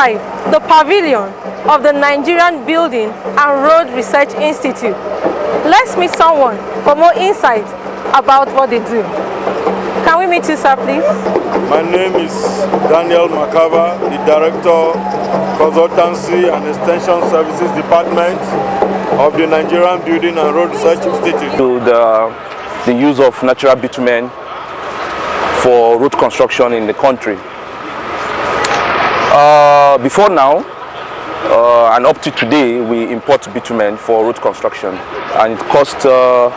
inside the pavilion of the Nigerian Building and Road Research Institute. Let's meet someone for more insight about what they do. Can we meet you, sir, please? My name is Daniel Makava, the Director, Consultancy and Extension Services Department of the Nigerian Building and Road Research Institute. To the use of natural bitumen for road construction in the country. Before now, and up to today, we import bitumen for road construction, and it costs a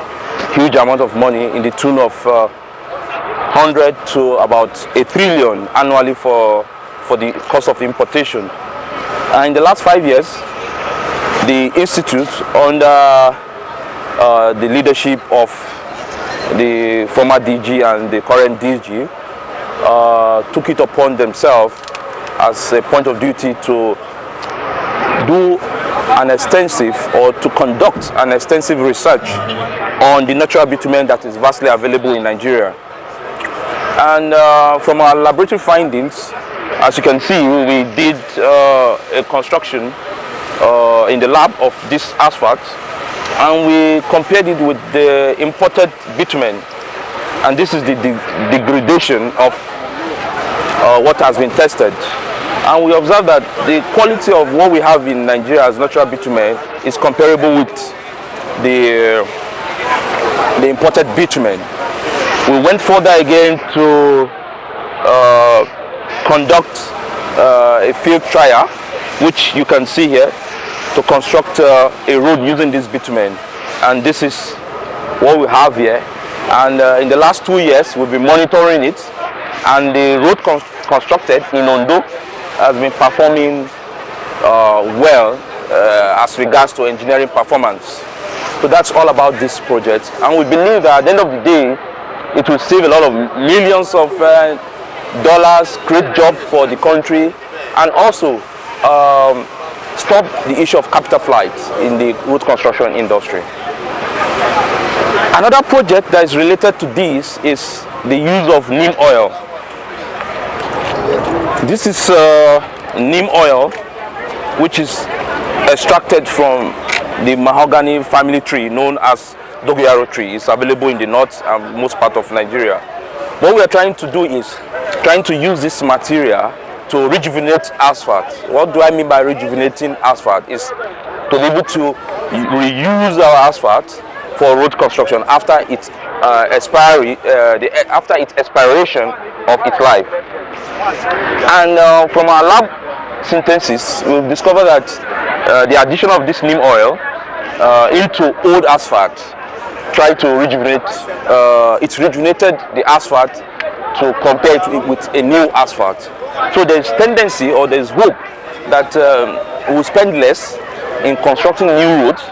huge amount of money in the tune of 100 to about 1 trillion annually for the cost of importation. And in the last 5 years, the institute, under the leadership of the former DG and the current DG, took it upon themselves as a point of duty to do an extensive, or to conduct an extensive research on the natural bitumen that is vastly available in Nigeria. And from our laboratory findings, as you can see, we did a construction in the lab of this asphalt, and we compared it with the imported bitumen, and this is the degradation of what has been tested. And we observed that the quality of what we have in Nigeria as natural bitumen is comparable with the imported bitumen. We went further again to conduct a field trial, which you can see here, to construct a road using this bitumen. And this is what we have here. And in the last 2 years, we've been monitoring it. And the road constructed in Ondo has been performing well as regards to engineering performance. So that's all about this project. And we believe that at the end of the day, it will save a lot of millions of dollars, create jobs for the country, and also stop the issue of capital flight in the road construction industry. Another project that is related to this is the use of neem oil. This is neem oil, which is extracted from the mahogany family tree known as dogoyaro tree. It's available in the north and most part of Nigeria. What we are trying to do is trying to use this material to rejuvenate asphalt. What do I mean by rejuvenating asphalt? Is to be able to reuse our asphalt for road construction after its after its expiration of its life. And from our lab synthesis, we've discovered that the addition of this neem oil into old asphalt tried to rejuvenate, it's rejuvenated the asphalt to compare it with a new asphalt. So there's tendency, or there's hope, that we'll spend less in constructing new roads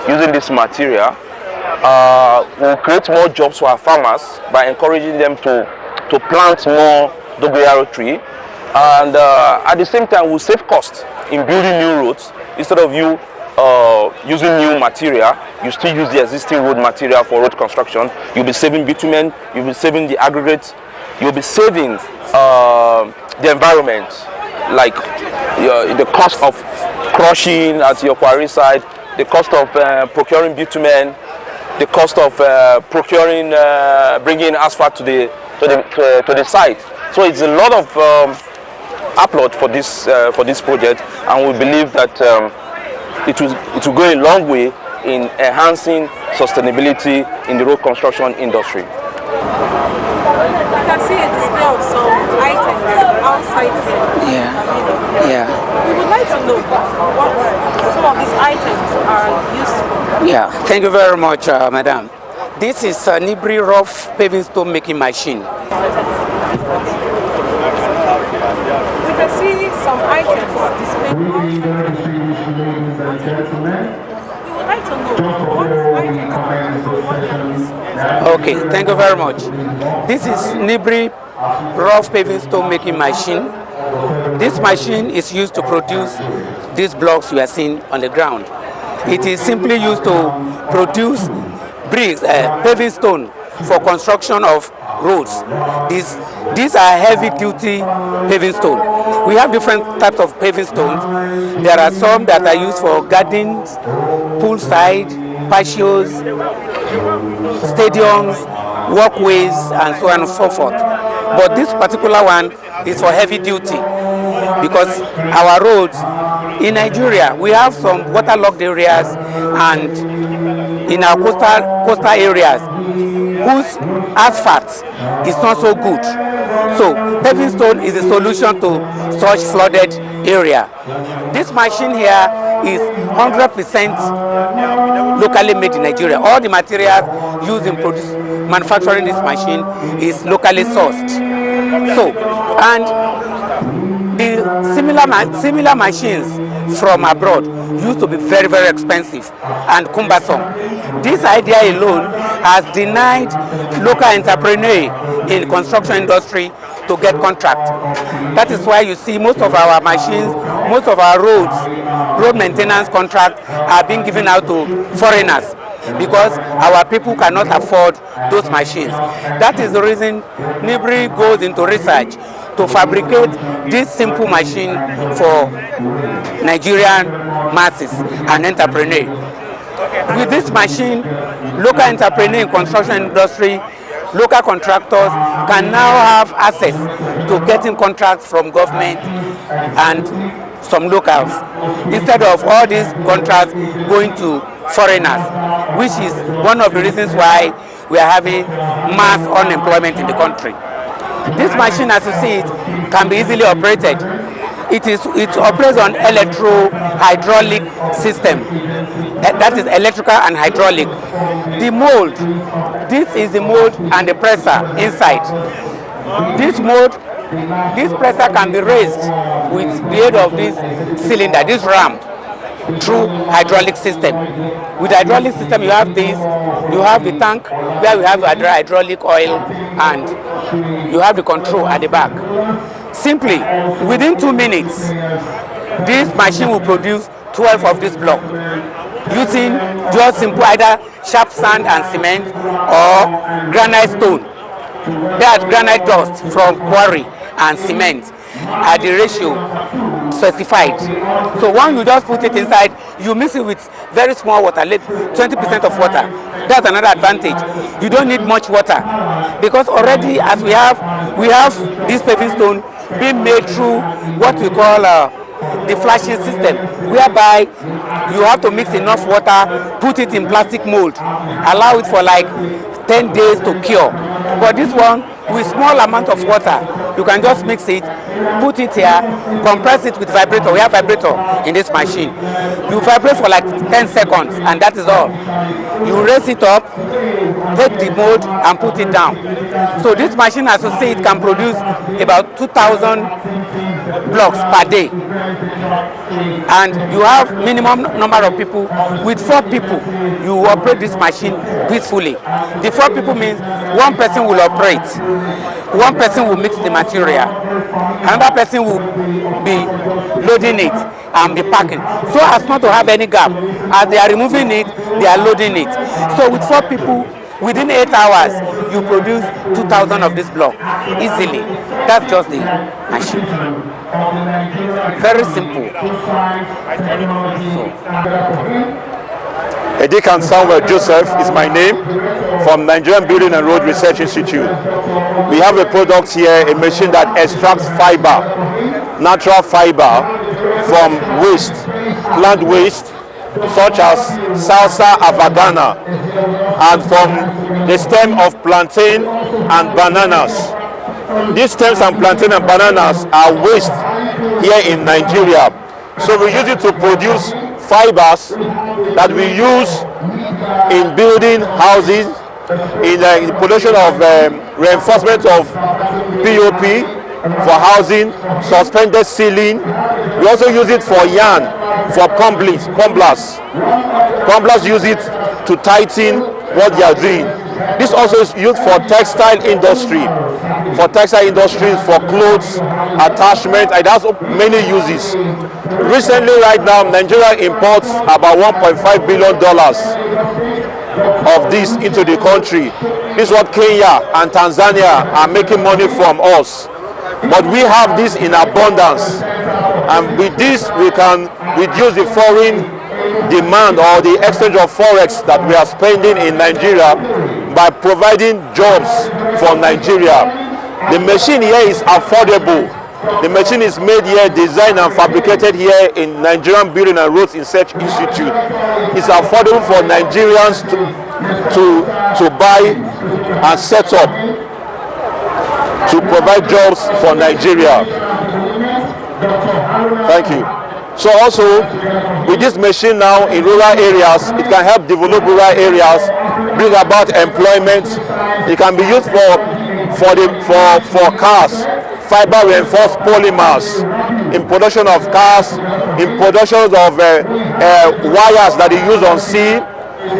using this material. We'll create more jobs for our farmers by encouraging them to plant more dogoyaro tree, and at the same time we'll save costs in building new roads. Instead of you using new material, you still use the existing road material for road construction. You'll be saving bitumen, you'll be saving the aggregate, you'll be saving the environment, like the cost of crushing at your quarry site, the cost of procuring bitumen, the cost of procuring, bringing asphalt to the site. So it's a lot of upload for this project, and we believe that it will go a long way in enhancing sustainability in the road construction industry. You can see a display of some items outside here. Yeah. We would like to know what some of these items are used for. Yeah, thank you very much, madam. This is an NBRRI rough paving stone making machine. We can see some items displayed outside. We would like to know what these items are, what they are used for. Okay, thank you very much. This is NBRRI rough paving stone making machine. This machine is used to produce these blocks you are seeing on the ground. It is simply used to produce bricks, paving stone for construction of roads. These are heavy-duty paving stone. We have different types of paving stones. There are some that are used for gardens, poolside, patios, stadiums, walkways, and so on and so forth. But this particular one is for heavy duty because our roads in Nigeria, we have some waterlogged areas and in our coastal areas whose asphalt is not so good. So paving stone is a solution to such flooded area. This machine here is 100% locally made in Nigeria. All the materials used in manufacturing this machine is locally sourced. So, and the similar machines from abroad used to be very, very expensive and cumbersome. This idea alone has denied local entrepreneurs in construction industry to get contract. That is why you see most of our machines, most of our road maintenance contracts are being given out to foreigners because our people cannot afford those machines. That is the reason NBRRI goes into research to fabricate this simple machine for Nigerian masses and entrepreneurs. With this machine, local entrepreneurs in construction industry, local contractors can now have access to getting contracts from government and some locals instead of all these contracts going to foreigners, which is one of the reasons why we are having mass unemployment in the country. This machine, as you see it, can be easily operated. It operates on electro-hydraulic system. That is electrical and hydraulic. The mold, this is the mold and the presser inside. This mold, this presser can be raised with the aid of this cylinder, this ram, through hydraulic system. With the hydraulic system, you have this, you have the tank where you have hydraulic oil, and you have the control at the back. Simply, within 2 minutes, this machine will produce 12 of this block using just simple either sharp sand and cement or granite stone. That granite dust from quarry and cement at the ratio specified. So when you just put it inside, you mix it with very small water, 20% of water. That's another advantage. You don't need much water because already as we have this paving stone being made through what we call the flashing system, whereby you have to mix enough water, put it in plastic mold, allow it for like 10 days to cure. But this one, with small amount of water, you can just mix it, put it here, compress it with vibrator. We have vibrator in this machine. You vibrate for like 10 seconds and that is all. You raise it up, take the mold and put it down. So this machine, as you see, it can produce about 2,000 blocks per day. And you have minimum number of people. With 4 people, you operate this machine peacefully. The 4 people means one person will operate, one person will mix the material, another person will be loading it and be packing, so as not to have any gap. As they are removing it, they are loading it. So with 4 people, within 8 hours, you produce 2,000 of this block easily. That's just the machine. Very simple. Edikan Samuel Joseph is my name, from Nigerian Building and Road Research Institute. We have a product here, a machine that extracts fiber, natural fiber from waste, plant waste, such as salsa avagana, and from the stem of plantain and bananas. These stems and plantain and bananas are waste here in Nigeria. So we use it to produce fibers that we use in building houses, in the production of reinforcement of POP for housing, suspended ceiling. We also use it for yarn, for comblers. Comblers use it to tighten what they are doing. This also is used for textile industry, for clothes, attachment. It has many uses. Recently, right now, Nigeria imports about $1.5 billion of this into the country. This is what Kenya and Tanzania are making money from us. But we have this in abundance, and with this we can reduce the foreign demand or the exchange of forex that we are spending in Nigeria by providing jobs for Nigeria. The machine here is affordable. The machine is made here, designed and fabricated here in Nigerian Building and Roads Research Institute. It's affordable for Nigerians to buy and set up to provide jobs for Nigeria. Thank you. So also, with this machine now in rural areas, it can help develop rural areas, bring about employment. It can be used for cars, fiber reinforced polymers, in production of cars, in production of wires that they use on sea.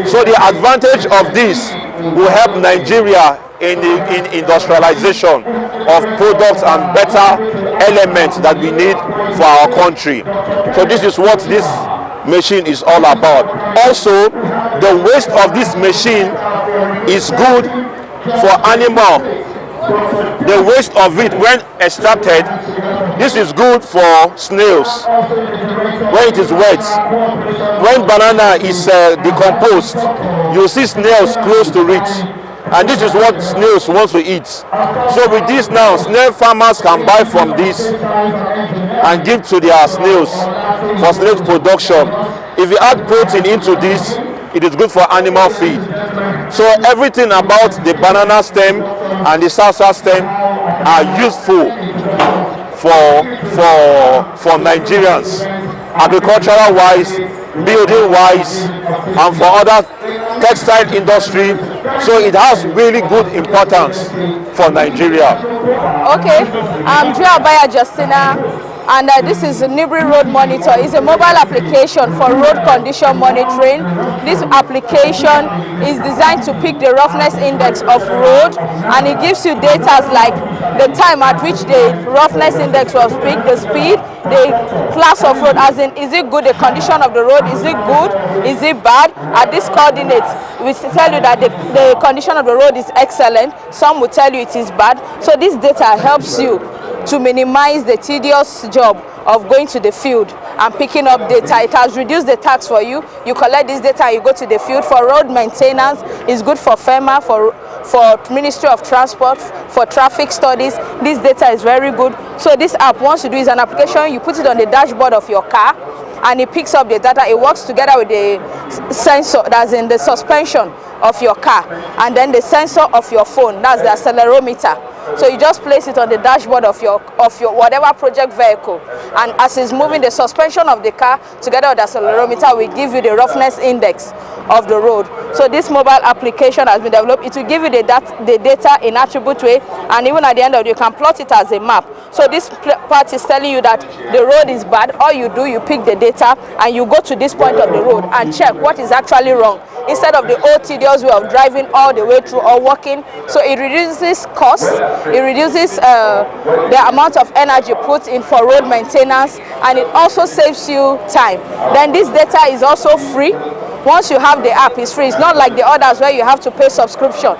So the advantage of this will help Nigeria in industrialization of products and better elements that we need for our country. So this is what this machine is all about. Also, the waste of this machine is good for animal. The waste of it, when extracted, this is good for snails when it is wet. When banana is decomposed, you see snails close to it, and this is what snails want to eat. So with this now, snail farmers can buy from this and give to their snails for snail production. If you add protein into this, it is good for animal feed. So everything about the banana stem and the salsa stem are useful for Nigerians, agricultural wise, building wise, and for other textile industry. So it has really good importance for Nigeria. Okay, I'm Joabaya Justina, and this is NBRRI Road Monitor. It's a mobile application for road condition monitoring. This application is designed to pick the roughness index of road, and it gives you data like the time at which the roughness index was picked, the speed, the class of road, as in is it good, the condition of the road, is it good, is it bad. At these coordinates, we tell you that the condition of the road is excellent, some will tell you it is bad. So this data helps you to minimize the tedious job of going to the field and picking up data. It has reduced the tax for you. You collect this data, you go to the field. For road maintenance, it's good for FEMA, for Ministry of Transport, for traffic studies. This data is very good. So this app, once you do, is an application, you put it on the dashboard of your car, and it picks up the data. It works together with the sensor that's in the suspension of your car, and then the sensor of your phone, that's the accelerometer. So you just place it on the dashboard of your whatever project vehicle, and as it's moving, the suspension of the car together with the accelerometer will give you the roughness index of the road. So this mobile application has been developed. It will give you the data in attribute way, and even at the end of it, you can plot it as a map. So this part is telling you that the road is bad. All you do, you pick the data and you go to this point of the road and check what is actually wrong, instead of the old tedious way of driving all the way through or walking. So it reduces costs, it reduces the amount of energy put in for road maintenance, and it also saves you time. Then this data is also free. Once you have the app, it's free. It's not like the others where you have to pay subscription.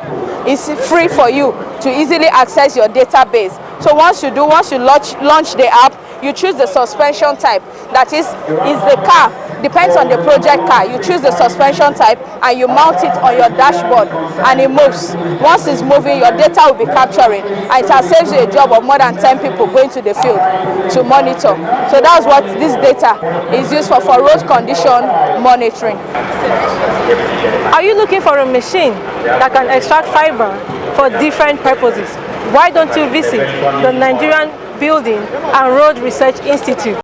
It's free for you to easily access your database. So once you launch the app, you choose the suspension type. That is the car. Depends on the project car. You choose the suspension type and you mount it on your dashboard, and it moves. Once it's moving, your data will be capturing, and it has saved you a job of more than 10 people going to the field to monitor. So that's what this data is used for road condition monitoring. Are you looking for a machine that can extract fiber for different purposes? Why don't you visit the Nigerian Building and Road Research Institute?